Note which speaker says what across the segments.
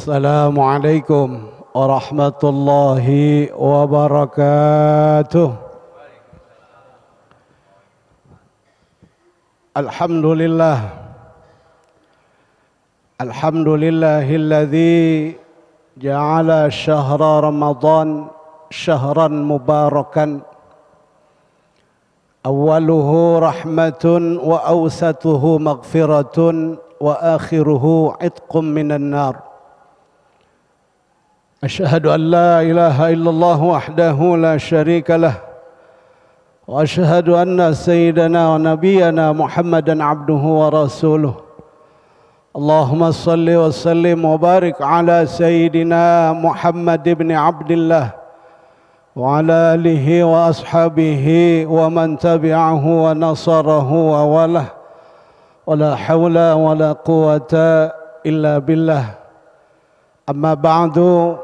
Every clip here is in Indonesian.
Speaker 1: Assalamualaikum warahmatullahi wabarakatuh. Alhamdulillahilladzi ja'ala syahra Ramadan syahran mubarakan awwaluhu rahmatun wa awsatuhu maghfiratun wa akhiruhu itqum minan nar. Asyhadu an la ilaha illallah wahdahu la syarika lah wa asyhadu anna sayyidana wa nabiyyana Muhammadan abduhu wa rasuluh. Allahumma salli wa sallim wa barik ala sayyidina Muhammad ibn Abdillah wa ala alihi wa ashabihi wa man tabi'ahu wa nasarahu wa walah. Wala hawla wala quwata illa billah. Amma ba'du.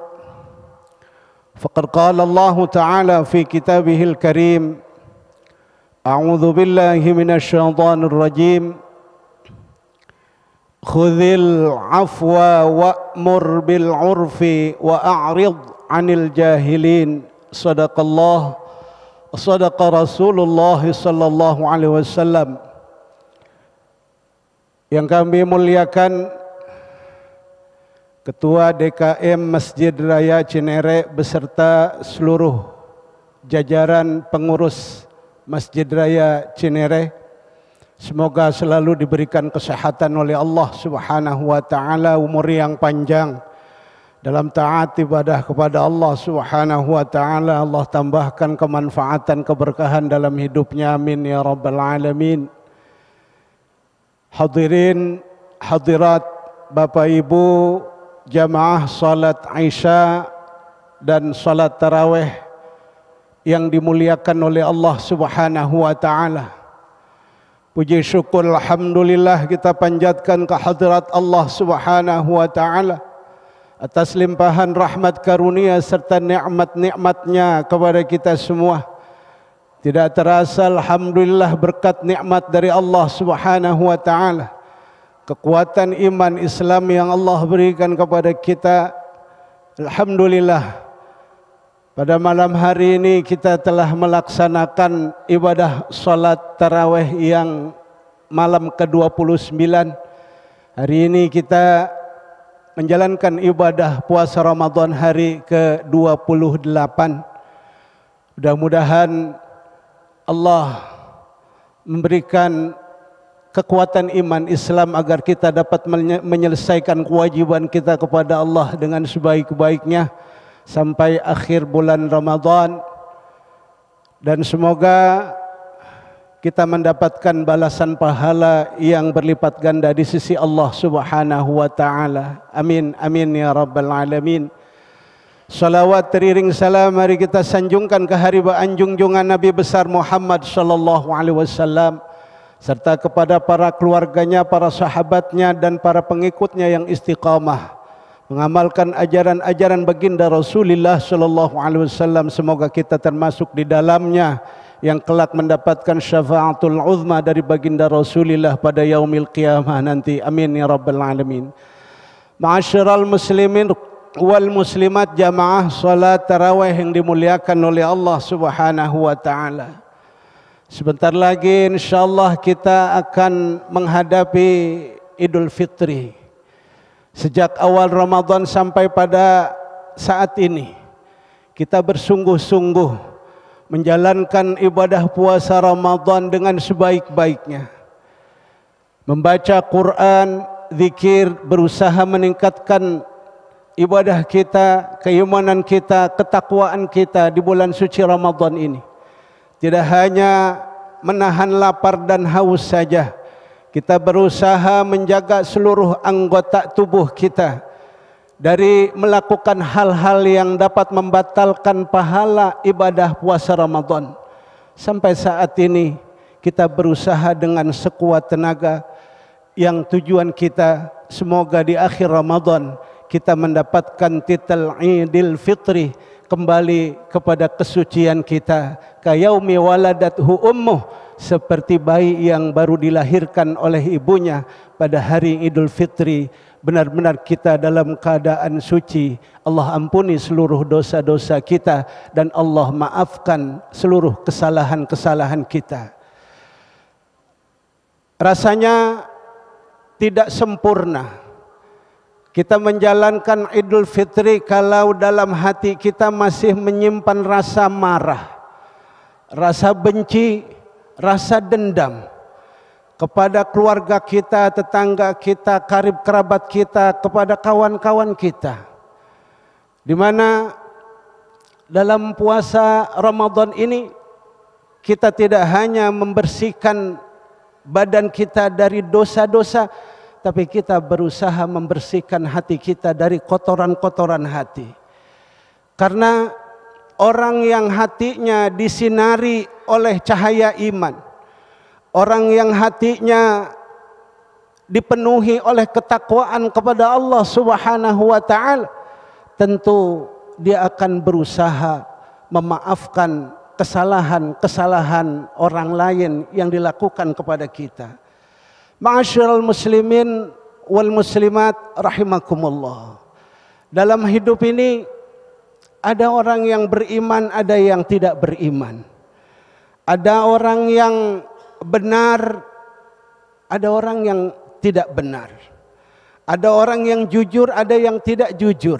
Speaker 1: Faqad qala Allah Ta'ala fi kitabihil karim. A'udzu billahi minasy syaithanir rajim. Khudhil afwa wa'mur bil 'urfi wa a'rid 'anil jahilin. Shadaqallah wa shadaqa Rasulullah sallallahu alaihi wasallam. Yang kami muliakan Ketua DKM Masjid Raya Cinere beserta seluruh jajaran pengurus Masjid Raya Cinere, semoga selalu diberikan kesehatan oleh Allah Subhanahu wa taala, umur yang panjang dalam taat ibadah kepada Allah Subhanahu wa taala. Allah tambahkan kemanfaatan keberkahan dalam hidupnya, amin ya rabbal alamin. Hadirin hadirat, Bapak Ibu jamaah salat Isya dan salat tarawih yang dimuliakan oleh Allah Subhanahu wa taala. Puji syukur alhamdulillah kita panjatkan kehadirat Allah Subhanahu wa taala atas limpahan rahmat karunia serta nikmat-nikmatnya kepada kita semua. Tidak terasa alhamdulillah berkat nikmat dari Allah Subhanahu wa taala, kekuatan iman Islam yang Allah berikan kepada kita. Alhamdulillah, pada malam hari ini kita telah melaksanakan ibadah salat tarawih yang malam ke-29. Hari ini kita menjalankan ibadah puasa Ramadan hari ke-28. Mudah-mudahan Allah memberikan kekuatan iman Islam agar kita dapat menyelesaikan kewajiban kita kepada Allah dengan sebaik-baiknya sampai akhir bulan Ramadan, dan semoga kita mendapatkan balasan pahala yang berlipat ganda di sisi Allah Subhanahu wa taala. Amin amin ya rabbal alamin. Salawat teriring salam mari kita sanjungkan ke haribaan junjungan Nabi besar Muhammad sallallahu alaihi wasallam serta kepada para keluarganya, para sahabatnya dan para pengikutnya yang istiqamah mengamalkan ajaran-ajaran baginda Rasulullah sallallahu alaihi wasallam. Semoga kita termasuk di dalamnya yang kelak mendapatkan syafaatul uzma dari baginda Rasulullah pada yaumil qiyamah nanti. Amin ya rabbal alamin. Ma'asyiral muslimin wal muslimat, jamaah salat tarawih yang dimuliakan oleh Allah Subhanahu wa taala. Sebentar lagi insyaallah kita akan menghadapi Idul Fitri. Sejak awal Ramadan sampai pada saat ini kita bersungguh-sungguh menjalankan ibadah puasa Ramadan dengan sebaik-baiknya. Membaca Quran, zikir, berusaha meningkatkan ibadah kita, keimanan kita, ketakwaan kita di bulan suci Ramadan ini. Tidak hanya menahan lapar dan haus saja, kita berusaha menjaga seluruh anggota tubuh kita dari melakukan hal-hal yang dapat membatalkan pahala ibadah puasa Ramadan. Sampai saat ini kita berusaha dengan sekuat tenaga, yang tujuan kita semoga di akhir Ramadan kita mendapatkan titel Idul Fitri, kembali kepada kesucian kita. Kayaumi waladathu ummuh, seperti bayi yang baru dilahirkan oleh ibunya pada hari Idul Fitri benar-benar kita dalam keadaan suci. Allah ampuni seluruh dosa-dosa kita dan Allah maafkan seluruh kesalahan-kesalahan kita. Rasanya tidak sempurna kita menjalankan Idul Fitri kalau dalam hati kita masih menyimpan rasa marah, rasa benci, rasa dendam kepada keluarga kita, tetangga kita, karib kerabat kita, kepada kawan-kawan kita. Di mana dalam puasa Ramadan ini kita tidak hanya membersihkan badan kita dari dosa-dosa, tapi kita berusaha membersihkan hati kita dari kotoran-kotoran hati. Karena orang yang hatinya disinari oleh cahaya iman, orang yang hatinya dipenuhi oleh ketakwaan kepada Allah Subhanahu wa taala, tentu dia akan berusaha memaafkan kesalahan-kesalahan orang lain yang dilakukan kepada kita. Ma'asyiral muslimin wal muslimat rahimakumullah. Dalam hidup ini ada orang yang beriman, ada yang tidak beriman. Ada orang yang benar, ada orang yang tidak benar. Ada orang yang jujur, ada yang tidak jujur.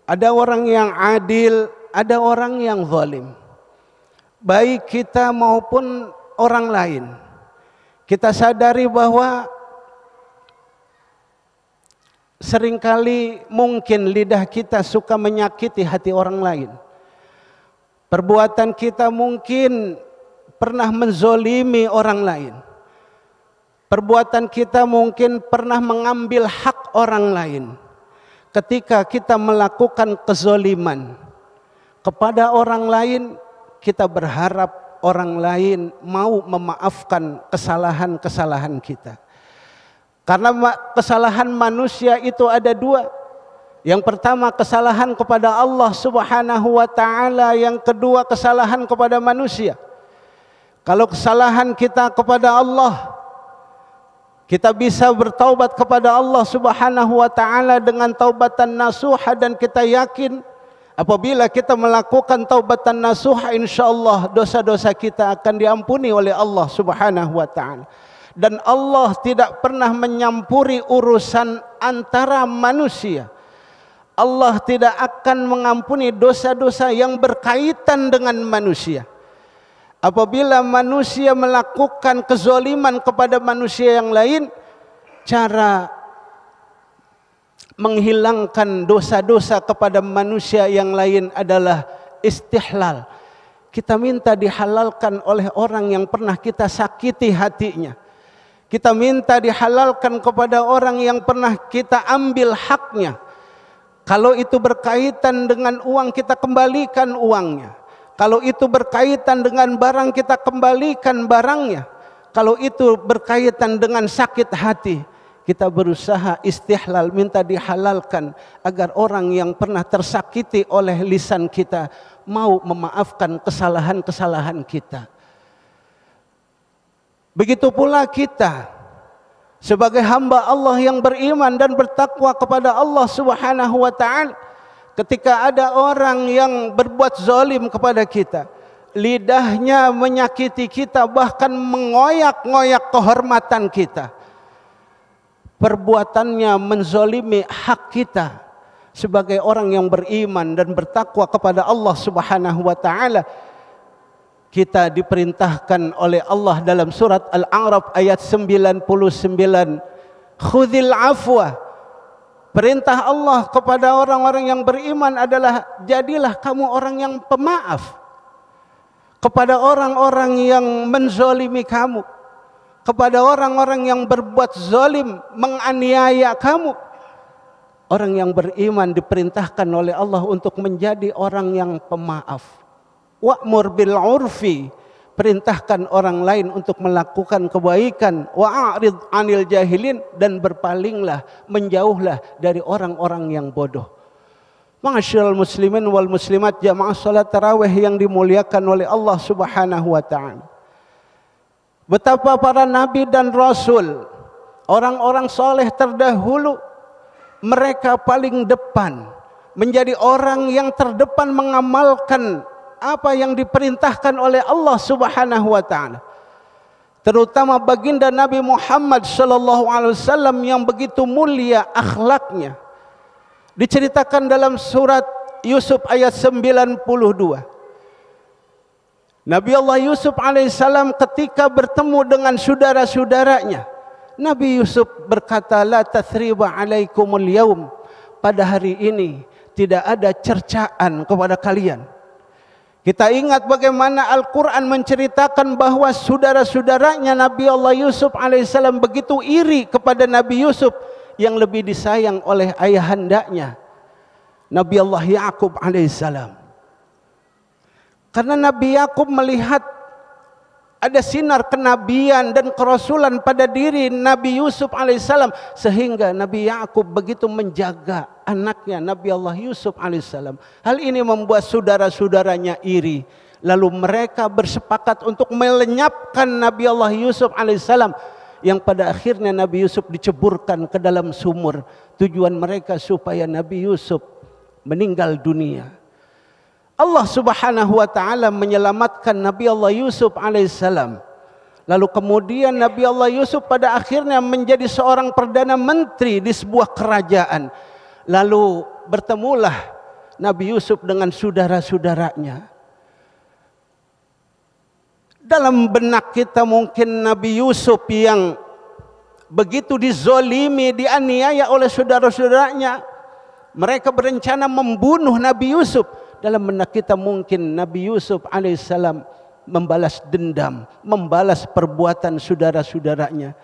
Speaker 1: Ada orang yang adil, ada orang yang zalim. Baik kita maupun orang lain, kita sadari bahwa seringkali mungkin lidah kita suka menyakiti hati orang lain. Perbuatan kita mungkin pernah menzolimi orang lain. Perbuatan kita mungkin pernah mengambil hak orang lain. Ketika kita melakukan kezoliman kepada orang lain, kita berharap orang lain mau memaafkan kesalahan-kesalahan kita. Karena kesalahan manusia itu ada dua. Yang pertama kesalahan kepada Allah Subhanahu wa taala, yang kedua kesalahan kepada manusia. Kalau kesalahan kita kepada Allah, kita bisa bertaubat kepada Allah Subhanahu wa taala dengan taubatan nasuha, dan kita yakin apabila kita melakukan taubatan nasuha, insyaallah dosa-dosa kita akan diampuni oleh Allah Subhanahu wa taala. Dan Allah tidak pernah menyampuri urusan antara manusia. Allah tidak akan mengampuni dosa-dosa yang berkaitan dengan manusia. Apabila manusia melakukan kezaliman kepada manusia yang lain, cara menghilangkan dosa-dosa kepada manusia yang lain adalah istihlal. Kita minta dihalalkan oleh orang yang pernah kita sakiti hatinya. Kita minta dihalalkan kepada orang yang pernah kita ambil haknya. Kalau itu berkaitan dengan uang, kita kembalikan uangnya. Kalau itu berkaitan dengan barang, kita kembalikan barangnya. Kalau itu berkaitan dengan sakit hati, kita berusaha istihlal, minta dihalalkan agar orang yang pernah tersakiti oleh lisan kita mau memaafkan kesalahan-kesalahan kita. Begitu pula kita sebagai hamba Allah yang beriman dan bertakwa kepada Allah Subhanahu wa taala, ketika ada orang yang berbuat zalim kepada kita, lidahnya menyakiti kita, bahkan mengoyak-ngoyak kehormatan kita, perbuatannya menzalimi hak kita sebagai orang yang beriman dan bertakwa kepada Allah Subhanahu wa taala, kita diperintahkan oleh Allah dalam surat Al-A'raf ayat 99, khudzil afwa. Perintah Allah kepada orang-orang yang beriman adalah jadilah kamu orang yang pemaaf kepada orang-orang yang menzalimi kamu, kepada orang-orang yang berbuat zalim, menganiaya kamu. Orang yang beriman diperintahkan oleh Allah untuk menjadi orang yang pemaaf. Wa'mur bil 'urfi, perintahkan orang lain untuk melakukan kebaikan. Wa'arid 'anil jahilin, dan berpalinglah, menjauhlah dari orang-orang yang bodoh. Ma'asyiral muslimin wal muslimat, jamaah salat tarawih yang dimuliakan oleh Allah Subhanahu wa taala. Betapa para nabi dan rasul, orang-orang soleh terdahulu, mereka paling depan, menjadi orang yang terdepan mengamalkan apa yang diperintahkan oleh Allah Subhanahu wa taala. Terutama baginda Nabi Muhammad sallallahu alaihi wasallam yang begitu mulia akhlaknya. Diceritakan dalam surat Yusuf ayat 92. Nabi Allah Yusuf alaihissalam ketika bertemu dengan saudara-saudaranya, Nabi Yusuf berkata, la tathriba alaikumul yaum, pada hari ini tidak ada cercaan kepada kalian. Kita ingat bagaimana Al-Quran menceritakan bahwa saudara-saudaranya Nabi Allah Yusuf alaihissalam begitu iri kepada Nabi Yusuf yang lebih disayang oleh ayahandanya, Nabi Allah Ya'qub alaihissalam. Karena Nabi Ya'qub melihat ada sinar kenabian dan kerasulan pada diri Nabi Yusuf alaihissalam, sehingga Nabi Ya'qub begitu menjaga anaknya Nabi Allah Yusuf alaihissalam. Hal ini membuat saudara-saudaranya iri. Lalu mereka bersepakat untuk melenyapkan Nabi Allah Yusuf alaihissalam, yang pada akhirnya Nabi Yusuf diceburkan ke dalam sumur. Tujuan mereka supaya Nabi Yusuf meninggal dunia. Allah Subhanahu wa taala menyelamatkan Nabi Allah Yusuf alaihissalam. Lalu kemudian Nabi Allah Yusuf pada akhirnya menjadi seorang perdana menteri di sebuah kerajaan. Lalu bertemulah Nabi Yusuf dengan saudara-saudaranya. Dalam benak kita mungkin Nabi Yusuf yang begitu dizolimi, dianiaya oleh saudara-saudaranya, mereka berencana membunuh Nabi Yusuf. Dalam benak kita mungkin Nabi Yusuf alaihissalam membalas dendam, membalas perbuatan saudara-saudaranya.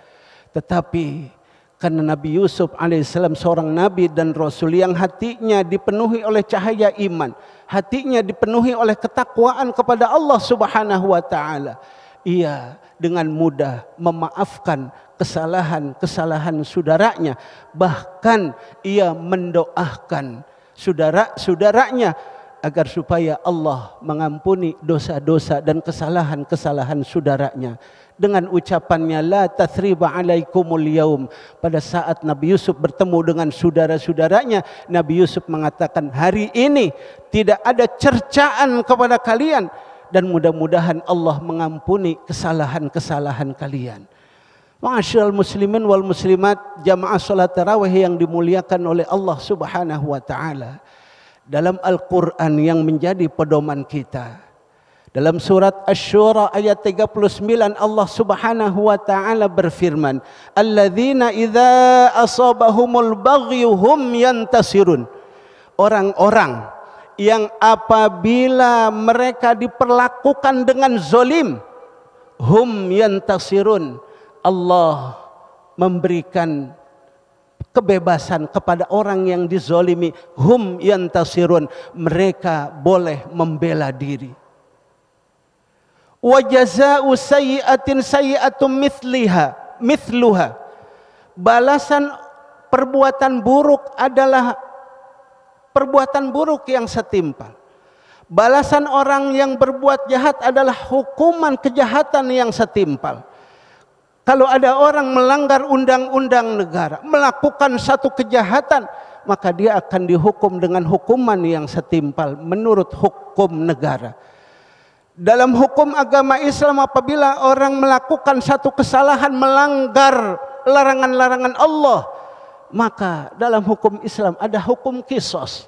Speaker 1: Tetapi karena Nabi Yusuf alaihissalam seorang nabi dan rasul yang hatinya dipenuhi oleh cahaya iman, hatinya dipenuhi oleh ketakwaan kepada Allah Subhanahu wa taala, ia dengan mudah memaafkan kesalahan-kesalahan saudaranya. Bahkan ia mendoakan saudara-saudaranya agar supaya Allah mengampuni dosa-dosa dan kesalahan-kesalahan saudaranya. Dengan ucapannya la tathriba alaikumul yaum, pada saat Nabi Yusuf bertemu dengan saudara-saudaranya, Nabi Yusuf mengatakan, hari ini tidak ada cercaan kepada kalian, dan mudah-mudahan Allah mengampuni kesalahan-kesalahan kalian. Ma'asyiral muslimin wal muslimat, jamaah salat tarawih yang dimuliakan oleh Allah Subhanahu wa taala. Dalam Al-Quran yang menjadi pedoman kita, dalam surat Asy-Syura ayat 39, Allah Subhanahu wa taala berfirman, alladzina idza asabahumul baghyu hum yantasirun. Orang-orang yang apabila mereka diperlakukan dengan zalim, hum yantasirun, Allah memberikan kebebasan kepada orang yang dizolimi. Hum yantasirun, mereka boleh membela diri. Wa jazaa'u sayyi'atin sayyi'atun mithluha. Balasan perbuatan buruk adalah perbuatan buruk yang setimpal. Balasan orang yang berbuat jahat adalah hukuman kejahatan yang setimpal. Kalau ada orang melanggar undang-undang negara, melakukan satu kejahatan, maka dia akan dihukum dengan hukuman yang setimpal menurut hukum negara. Dalam hukum agama Islam, apabila orang melakukan satu kesalahan, melanggar larangan-larangan Allah, maka dalam hukum Islam ada hukum qisas.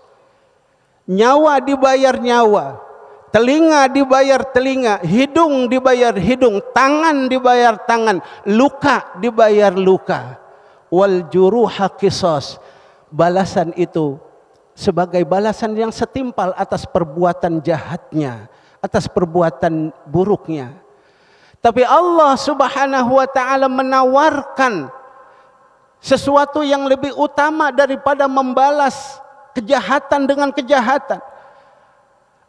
Speaker 1: Nyawa dibayar nyawa, telinga dibayar telinga, hidung dibayar hidung, tangan dibayar tangan, luka dibayar luka. Wal juruha qisas. Balasan itu sebagai balasan yang setimpal atas perbuatan jahatnya, atas perbuatan buruknya. Tapi Allah Subhanahu wa taala menawarkan sesuatu yang lebih utama daripada membalas kejahatan dengan kejahatan.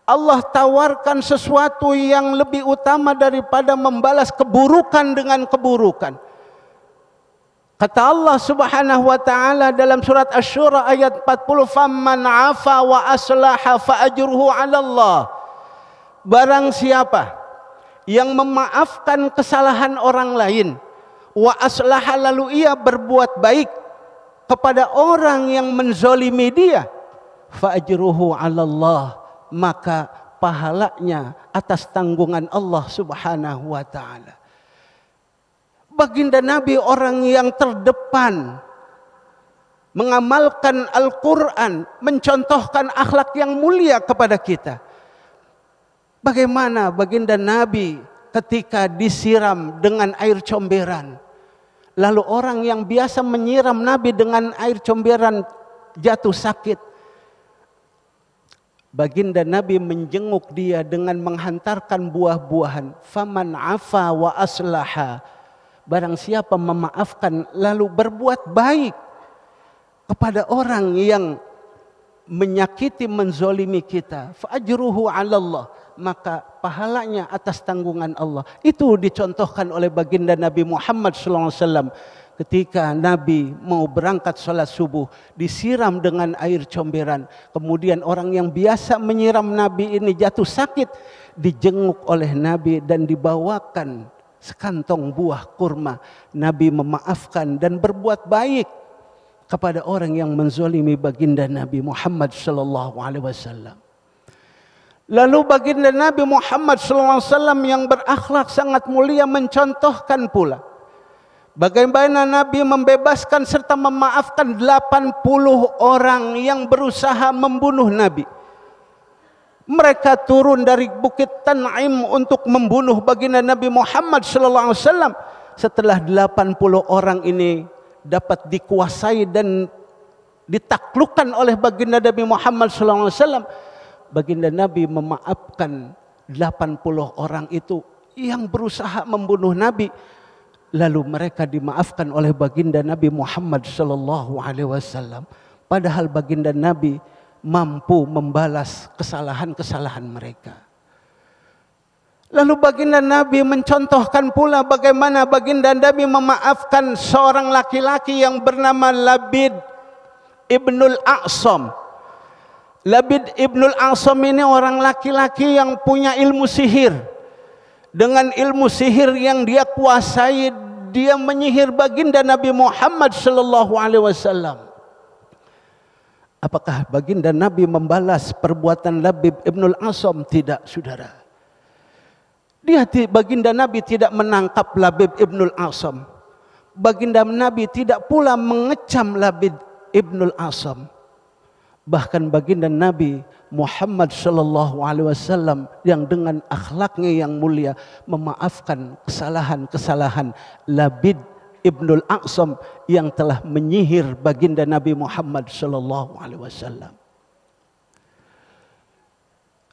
Speaker 1: Allah tawarkan sesuatu yang lebih utama daripada membalas keburukan dengan keburukan. Kata Allah Subhanahu wa taala dalam surat Asy-Syura ayat 40, "Faman 'afa wa aslaha fa ajruhu 'ala Allah." Barang siapa yang memaafkan kesalahan orang lain, wa aslaha, lalu ia berbuat baik, kepada orang yang menzolimi dia, fa ajruhu 'ala Allah, maka pahalanya atas tanggungan Allah Subhanahu wa taala. Baginda Nabi orang yang terdepan mengamalkan Al-Quran, mencontohkan akhlak yang mulia kepada kita. Bagaimana baginda Nabi ketika disiram dengan air comberan, lalu orang yang biasa menyiram Nabi dengan air comberan jatuh sakit, baginda Nabi menjenguk dia dengan menghantarkan buah-buahan. Faman afa wa aslaha, barang siapa memaafkan lalu berbuat baik kepada orang yang menyakiti, menzolimi kita, fa ajruhu 'ala Allah, maka pahalanya atas tanggungan Allah. Itu dicontohkan oleh baginda Nabi Muhammad SAW ketika Nabi mau berangkat sholat subuh, disiram dengan air comberan. Kemudian orang yang biasa menyiram Nabi ini jatuh sakit, dijenguk oleh Nabi dan dibawakan sekantong buah kurma. Nabi memaafkan dan berbuat baik kepada orang yang menzolimi baginda Nabi Muhammad SAW. Lalu baginda Nabi Muhammad SAW yang berakhlak sangat mulia mencontohkan pula bagaimana Nabi membebaskan serta memaafkan 80 orang yang berusaha membunuh Nabi. Mereka turun dari Bukit Tan'im untuk membunuh baginda Nabi Muhammad SAW. Setelah 80 orang ini dapat dikuasai dan ditaklukkan oleh baginda Nabi Muhammad SAW, baginda Nabi memaafkan 80 orang itu yang berusaha membunuh Nabi. Lalu mereka dimaafkan oleh baginda Nabi Muhammad SAW. Padahal baginda Nabi mampu membalas kesalahan-kesalahan mereka. Lalu baginda Nabi mencontohkan pula bagaimana baginda Nabi memaafkan seorang laki-laki yang bernama Labid Ibnul A'sam. Labid Ibnul A'sam ini orang laki-laki yang punya ilmu sihir. Dengan ilmu sihir yang dia kuasai, dia menyihir baginda Nabi Muhammad SAW. Apakah baginda Nabi membalas perbuatan Labid Ibnul A'sam? Tidak, saudara. Baginda Nabi tidak menangkap Labid Ibnul A'sam. Baginda Nabi tidak pula mengecam Labid Ibnul A'sam. Bahkan baginda Nabi Muhammad SAW yang dengan akhlaknya yang mulia memaafkan kesalahan-kesalahan Labid Ibnul A'sam yang telah menyihir baginda Nabi Muhammad SAW.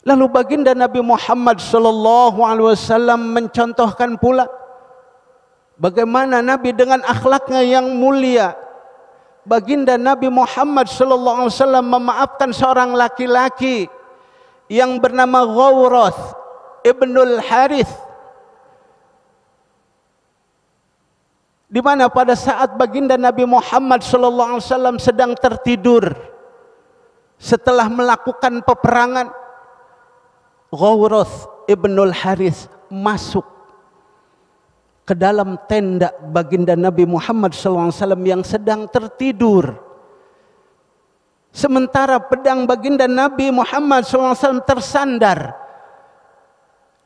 Speaker 1: Lalu baginda Nabi Muhammad SAW mencontohkan pula bagaimana Nabi dengan akhlaknya yang mulia. Baginda Nabi Muhammad SAW memaafkan seorang laki-laki yang bernama Ghawrath Ibnul Harith, di mana pada saat baginda Nabi Muhammad SAW sedang tertidur setelah melakukan peperangan, Ghawrath Ibnul Harith masuk ke dalam tenda baginda Nabi Muhammad SAW yang sedang tertidur. Sementara pedang baginda Nabi Muhammad SAW tersandar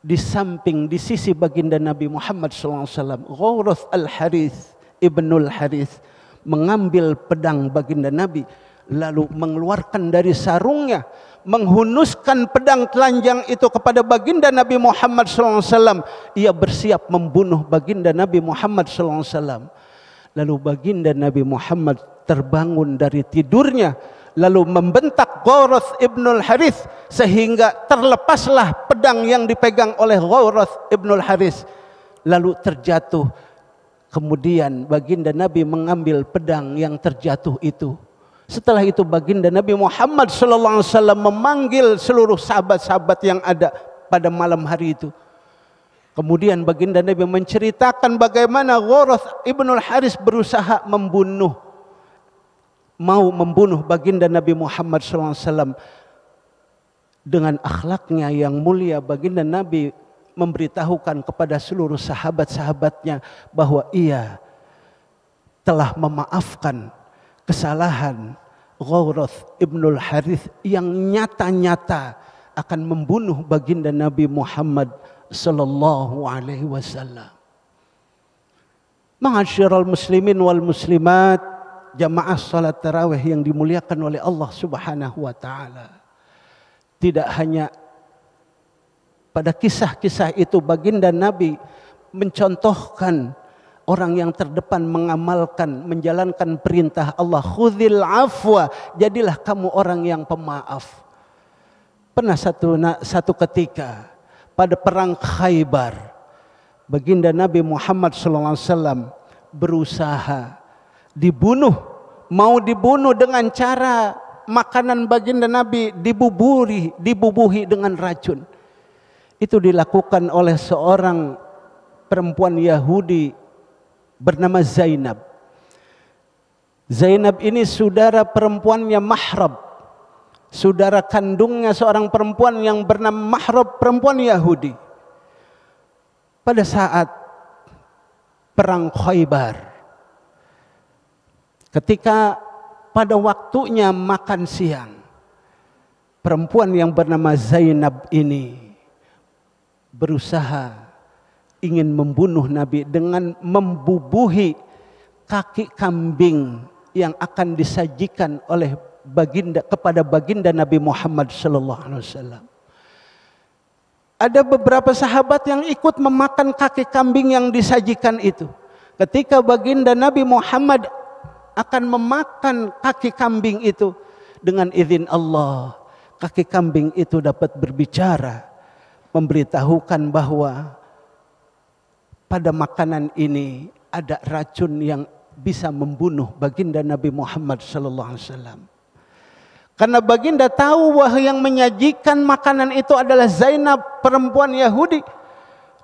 Speaker 1: di samping, di sisi baginda Nabi Muhammad SAW. Ghawrath Al-Harith Ibnul Harith mengambil pedang baginda Nabi, lalu mengeluarkan dari sarungnya, menghunuskan pedang telanjang itu kepada baginda Nabi Muhammad SAW. Ia bersiap membunuh baginda Nabi Muhammad SAW. Lalu baginda Nabi Muhammad terbangun dari tidurnya, lalu membentak Ghawrath Ibnul Harith sehingga terlepaslah pedang yang dipegang oleh Ghawrath Ibnul Harith, lalu terjatuh. Kemudian baginda Nabi mengambil pedang yang terjatuh itu. Setelah itu baginda Nabi Muhammad SAW memanggil seluruh sahabat-sahabat yang ada pada malam hari itu. Kemudian baginda Nabi menceritakan bagaimana Ghawrath Ibnul Harith berusaha mau membunuh baginda Nabi Muhammad SAW. Dengan akhlaknya yang mulia, baginda Nabi memberitahukan kepada seluruh sahabat-sahabatnya bahwa ia telah memaafkan kesalahan Ghawrath ibnul Harith yang nyata-nyata akan membunuh baginda Nabi Muhammad sallallahu alaihi wasallam. Ma'asyiral muslimin wal muslimat, jamaah salat tarawih yang dimuliakan oleh Allah Subhanahu wa taala. Tidak hanya pada kisah-kisah itu baginda Nabi mencontohkan orang yang terdepan mengamalkan, menjalankan perintah Allah. Khudzil afwa, jadilah kamu orang yang pemaaf. Pernah satu ketika pada perang Khaybar, baginda Nabi Muhammad SAW berusaha dibunuh, mau dibunuh dengan cara makanan baginda Nabi dibubuhi dengan racun. Itu dilakukan oleh seorang perempuan Yahudi bernama Zainab. Zainab ini saudara perempuannya Mahrab, saudara kandungnya seorang perempuan yang bernama Mahrab, perempuan Yahudi. Pada saat perang Khaybar, ketika pada waktunya makan siang, perempuan yang bernama Zainab ini berusaha ingin membunuh Nabi dengan membubuhi kaki kambing yang akan disajikan oleh kepada baginda Nabi Muhammad SAW. Ada beberapa sahabat yang ikut memakan kaki kambing yang disajikan itu. Ketika baginda Nabi Muhammad akan memakan kaki kambing itu, dengan izin Allah, kaki kambing itu dapat berbicara, memberitahukan bahwa pada makanan ini ada racun yang bisa membunuh baginda Nabi Muhammad SAW. Karena baginda tahu bahwa yang menyajikan makanan itu adalah Zainab, perempuan Yahudi.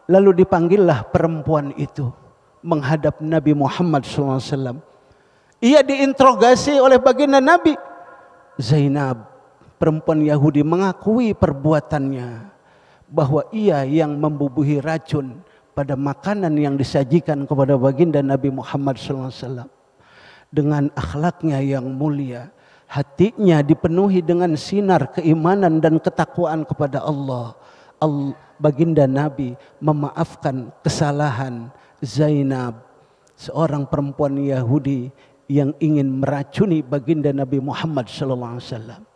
Speaker 1: Lalu dipanggillah perempuan itu menghadap Nabi Muhammad SAW. Ia diinterogasi oleh baginda Nabi. Zainab, perempuan Yahudi, mengakui perbuatannya, bahwa ia yang membubuhi racun pada makanan yang disajikan kepada baginda Nabi Muhammad SAW. Dengan akhlaknya yang mulia, hatinya dipenuhi dengan sinar keimanan dan ketakwaan kepada Allah. Baginda Nabi memaafkan kesalahan Zainab, seorang perempuan Yahudi yang ingin meracuni baginda Nabi Muhammad SAW.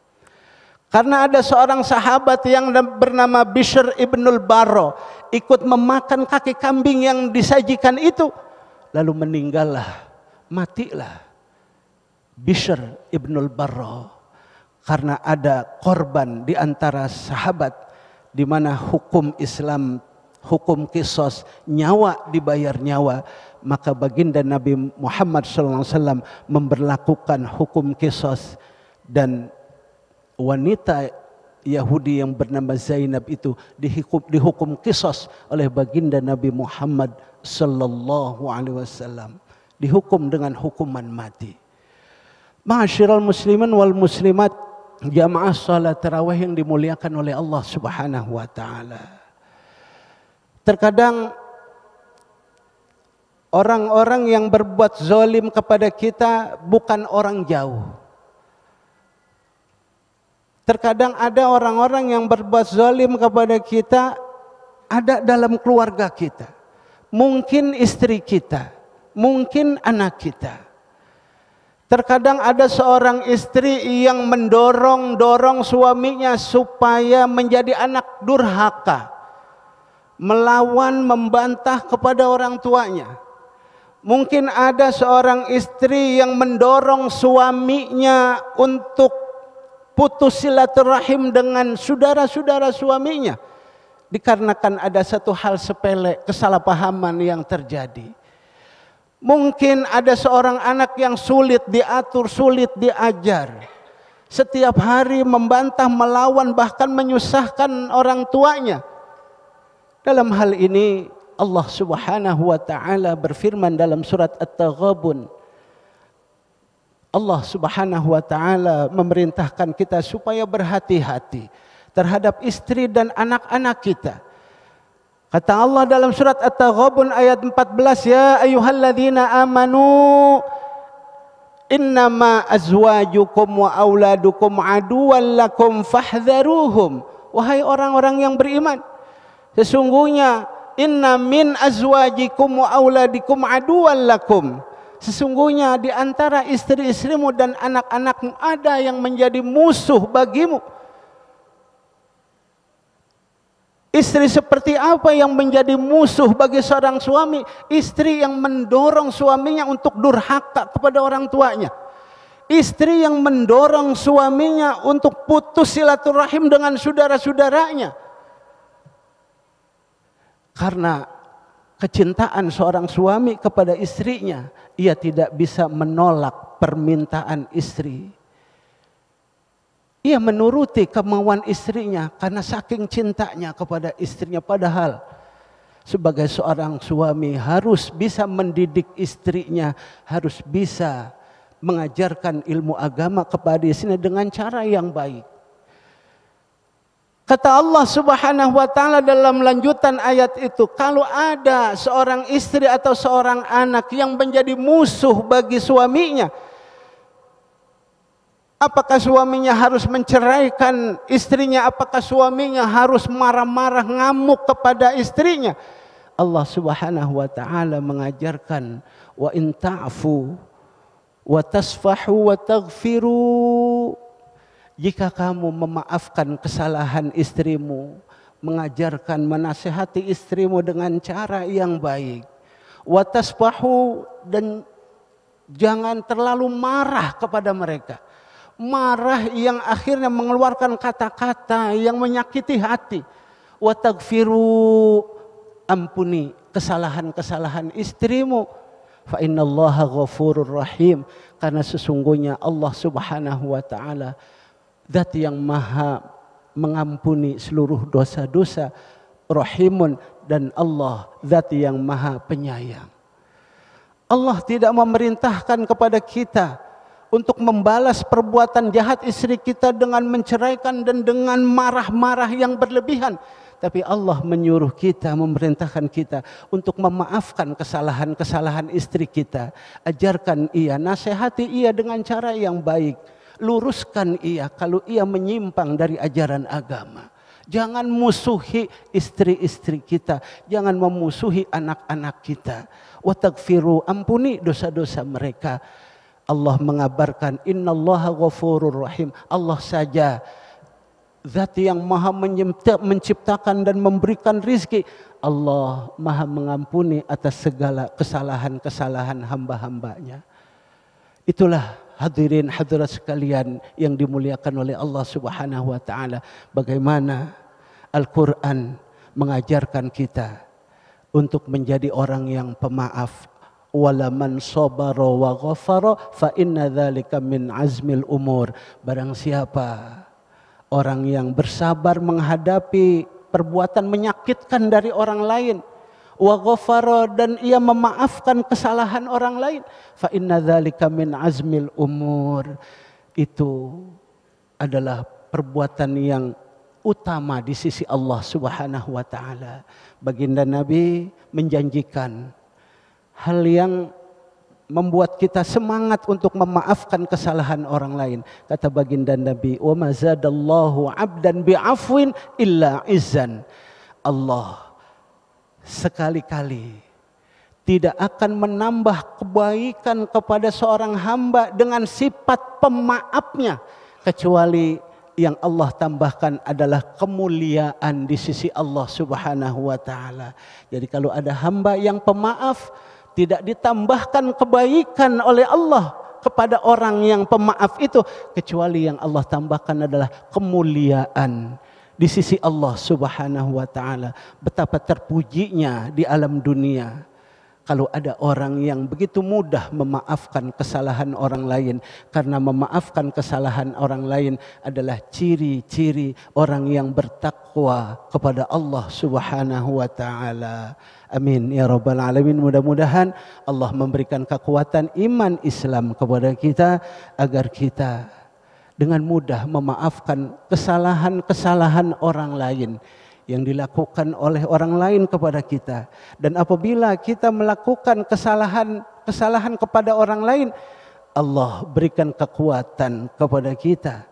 Speaker 1: Karena ada seorang sahabat yang bernama Bishr ibnul Barro ikut memakan kaki kambing yang disajikan itu, lalu meninggallah, matilah Bishr ibnul Barro. Karena ada korban di antara sahabat, di mana hukum Islam, hukum qisas, nyawa dibayar nyawa, maka baginda Nabi Muhammad SAW memberlakukan hukum qisas, dan wanita Yahudi yang bernama Zainab itu dihukum qisas oleh baginda Nabi Muhammad SAW, dihukum dengan hukuman mati. Ma'asyiral muslimin wal muslimat, jamaah salat tarawih yang dimuliakan oleh Allah Subhanahu wa taala. Terkadang orang-orang yang berbuat zalim kepada kita bukan orang jauh. Terkadang ada orang-orang yang berbuat zalim kepada kita ada dalam keluarga kita. Mungkin istri kita, mungkin anak kita. Terkadang ada seorang istri yang mendorong suaminya supaya menjadi anak durhaka, melawan, membantah kepada orang tuanya. Mungkin ada seorang istri yang mendorong suaminya untuk putus silaturahim dengan saudara-saudara suaminya, dikarenakan ada satu hal sepele, kesalahpahaman yang terjadi. Mungkin ada seorang anak yang sulit diatur, sulit diajar, setiap hari membantah, melawan, bahkan menyusahkan orang tuanya. Dalam hal ini Allah Subhanahu wa taala berfirman dalam surat At-Taghabun. Allah Subhanahu wa taala memerintahkan kita supaya berhati-hati terhadap istri dan anak-anak kita. Kata Allah dalam surat At-Taghabun ayat 14, ya ayyuhalladzina amanu Innama azwajukum wa auladukum aduwwan lakum fahdharuhum. Wahai orang-orang yang beriman, sesungguhnya inna min azwajikum wa auladikum aduwwan lakum. Sesungguhnya di antara istri-istrimu dan anak-anakmu ada yang menjadi musuh bagimu. Istri seperti apa yang menjadi musuh bagi seorang suami? Istri yang mendorong suaminya untuk durhaka kepada orang tuanya. Istri yang mendorong suaminya untuk putus silaturahim dengan saudara-saudaranya. Karena kecintaan seorang suami kepada istrinya, ia tidak bisa menolak permintaan istri. Ia menuruti kemauan istrinya karena saking cintanya kepada istrinya. Padahal sebagai seorang suami harus bisa mendidik istrinya, harus bisa mengajarkan ilmu agama kepada istrinya dengan cara yang baik. Kata Allah Subhanahu wa taala dalam lanjutan ayat itu, kalau ada seorang istri atau seorang anak yang menjadi musuh bagi suaminya, apakah suaminya harus menceraikan istrinya? Apakah suaminya harus marah-marah ngamuk kepada istrinya? Allah Subhanahu wa taala mengajarkan, wa in ta'fu wa tasfahu wa taghfiru. Jika kamu memaafkan kesalahan istrimu, mengajarkan, menasihati istrimu dengan cara yang baik, wa tasfahu, dan jangan terlalu marah kepada mereka. Marah yang akhirnya mengeluarkan kata-kata yang menyakiti hati. Wa taghfiru, ampuni kesalahan-kesalahan istrimu. Fa innallaha ghafurur rahim, karena sesungguhnya Allah Subhanahu wa taala zat yang maha mengampuni seluruh dosa-dosa, rahimun, dan Allah zat yang maha penyayang. Allah tidak memerintahkan kepada kita untuk membalas perbuatan jahat istri kita dengan menceraikan dan dengan marah-marah yang berlebihan. Tapi Allah menyuruh kita, memerintahkan kita untuk memaafkan kesalahan-kesalahan istri kita. Ajarkan ia, nasihati ia dengan cara yang baik. Luruskan ia kalau ia menyimpang dari ajaran agama. Jangan musuhi istri-istri kita, jangan memusuhi anak-anak kita. Wa taghfiru, ampuni dosa-dosa mereka. Allah mengabarkan, innallaha ghafurur rahim. Allah saja zat yang maha menciptakan dan memberikan rizki. Allah maha mengampuni atas segala kesalahan-kesalahan hamba-hambanya. Itulah hadirin hadirat sekalian yang dimuliakan oleh Allah Subhanahu wa taala, bagaimana Al-Qur'an mengajarkan kita untuk menjadi orang yang pemaaf. Wala man sabara wa ghafara fa inna dzalika min azmil umur. Barang siapa orang yang bersabar menghadapi perbuatan menyakitkan dari orang lain, wa ghafara, dan ia memaafkan kesalahan orang lain, fa inna dzalika min azmil umur, itu adalah perbuatan yang utama di sisi Allah Subhanahu wa taala. Baginda Nabi menjanjikan hal yang membuat kita semangat untuk memaafkan kesalahan orang lain. Kata baginda Nabi, wa ma zadallahu 'abdan bi'afwin illa izzan. Allah sekali-kali tidak akan menambah kebaikan kepada seorang hamba dengan sifat pemaafnya, kecuali yang Allah tambahkan adalah kemuliaan di sisi Allah Subhanahu wa taala. Jadi kalau ada hamba yang pemaaf, tidak ditambahkan kebaikan oleh Allah kepada orang yang pemaaf itu, kecuali yang Allah tambahkan adalah kemuliaan di sisi Allah Subhanahu wa taala. Betapa terpujinya di alam dunia kalau ada orang yang begitu mudah memaafkan kesalahan orang lain, karena memaafkan kesalahan orang lain adalah ciri-ciri orang yang bertakwa kepada Allah Subhanahu wa taala. Amin ya rabbal alamin. Mudah-mudahan Allah memberikan kekuatan iman Islam kepada kita agar kita dengan mudah memaafkan kesalahan-kesalahan orang lain yang dilakukan oleh orang lain kepada kita. Dan apabila kita melakukan kesalahan kepada orang lain, Allah berikan kekuatan kepada kita,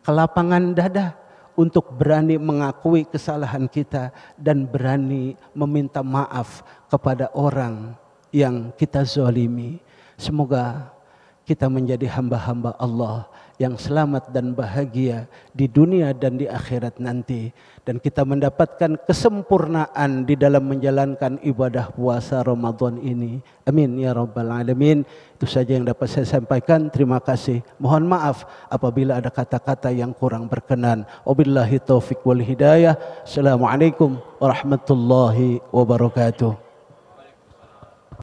Speaker 1: kelapangan dada untuk berani mengakui kesalahan kita dan berani meminta maaf kepada orang yang kita zalimi. Semoga kita menjadi hamba-hamba Allah yang selamat dan bahagia di dunia dan di akhirat nanti, dan kita mendapatkan kesempurnaan di dalam menjalankan ibadah puasa Ramadan ini. Amin ya rabbal alamin. Itu saja yang dapat saya sampaikan. Terima kasih. Mohon maaf apabila ada kata-kata yang kurang berkenan. Wabillahi taufik wal hidayah. Assalamualaikum warahmatullahi wabarakatuh.